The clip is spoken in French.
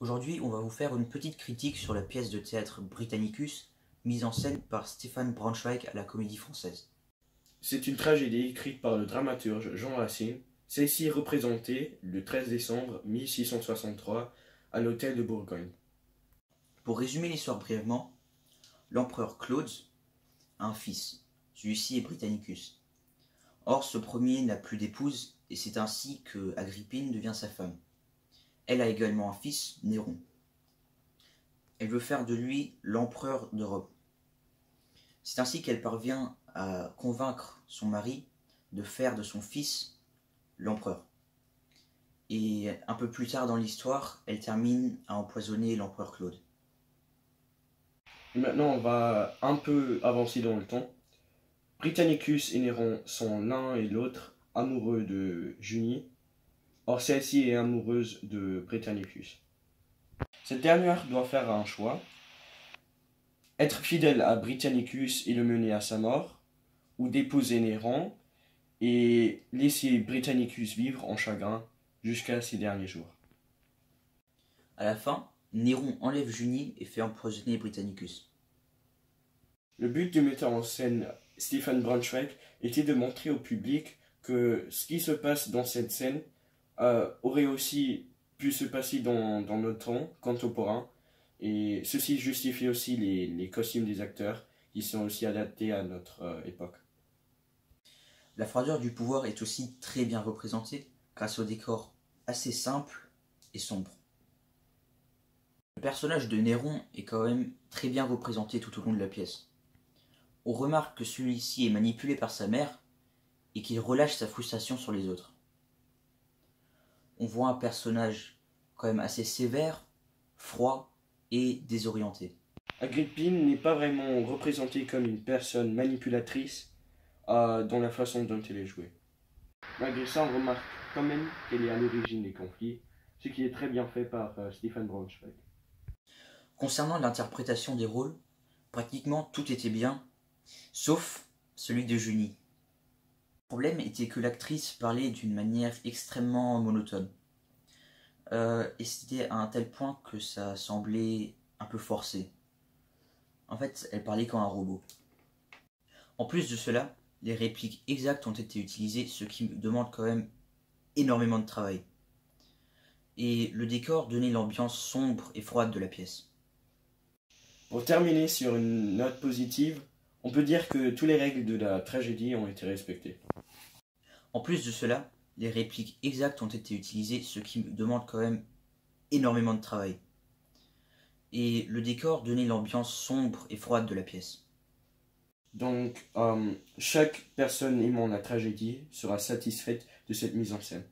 Aujourd'hui, on va vous faire une petite critique sur la pièce de théâtre Britannicus, mise en scène par Stefan Braunschweig à la Comédie Française. C'est une tragédie écrite par le dramaturge Jean Racine. Celle-ci est représentée le 13 décembre 1663 à l'hôtel de Bourgogne. Pour résumer l'histoire brièvement, l'empereur Claude a un fils, celui-ci est Britannicus. Or, ce premier n'a plus d'épouse et c'est ainsi que Agrippine devient sa femme. Elle a également un fils, Néron. Elle veut faire de lui l'empereur de Rome. C'est ainsi qu'elle parvient à convaincre son mari de faire de son fils l'empereur. Et un peu plus tard dans l'histoire, elle termine à empoisonner l'empereur Claude. Et maintenant, on va un peu avancer dans le temps. Britannicus et Néron sont l'un et l'autre amoureux de Junie. Or, celle-ci est amoureuse de Britannicus. Cette dernière doit faire un choix. Être fidèle à Britannicus et le mener à sa mort, ou d'épouser Néron et laisser Britannicus vivre en chagrin jusqu'à ses derniers jours. À la fin, Néron enlève Junie et fait empoisonner Britannicus. Le but du metteur en scène Stefan Braunschweig était de montrer au public que ce qui se passe dans cette scène aurait aussi pu se passer dans notre temps contemporain, et ceci justifie aussi les costumes des acteurs qui sont aussi adaptés à notre époque. La froideur du pouvoir est aussi très bien représentée grâce au décor assez simple et sombre. Le personnage de Néron est quand même très bien représenté tout au long de la pièce. On remarque que celui-ci est manipulé par sa mère et qu'il relâche sa frustration sur les autres. On voit un personnage quand même assez sévère, froid et désorienté. Agrippine n'est pas vraiment représentée comme une personne manipulatrice dans la façon dont elle est jouée. Malgré ça, on remarque quand même qu'elle est à l'origine des conflits, ce qui est très bien fait par Stefan Braunschweig. Concernant l'interprétation des rôles, pratiquement tout était bien, sauf celui de Junie. Le problème était que l'actrice parlait d'une manière extrêmement monotone. Et c'était à un tel point que ça semblait un peu forcé. En fait, elle parlait comme un robot. En plus de cela, les répliques exactes ont été utilisées, ce qui me demande quand même énormément de travail. Et le décor donnait l'ambiance sombre et froide de la pièce. Pour terminer sur une note positive, on peut dire que toutes les règles de la tragédie ont été respectées. En plus de cela, les répliques exactes ont été utilisées, ce qui me demande quand même énormément de travail. Et le décor donnait l'ambiance sombre et froide de la pièce. Donc, chaque personne aimant la tragédie sera satisfaite de cette mise en scène.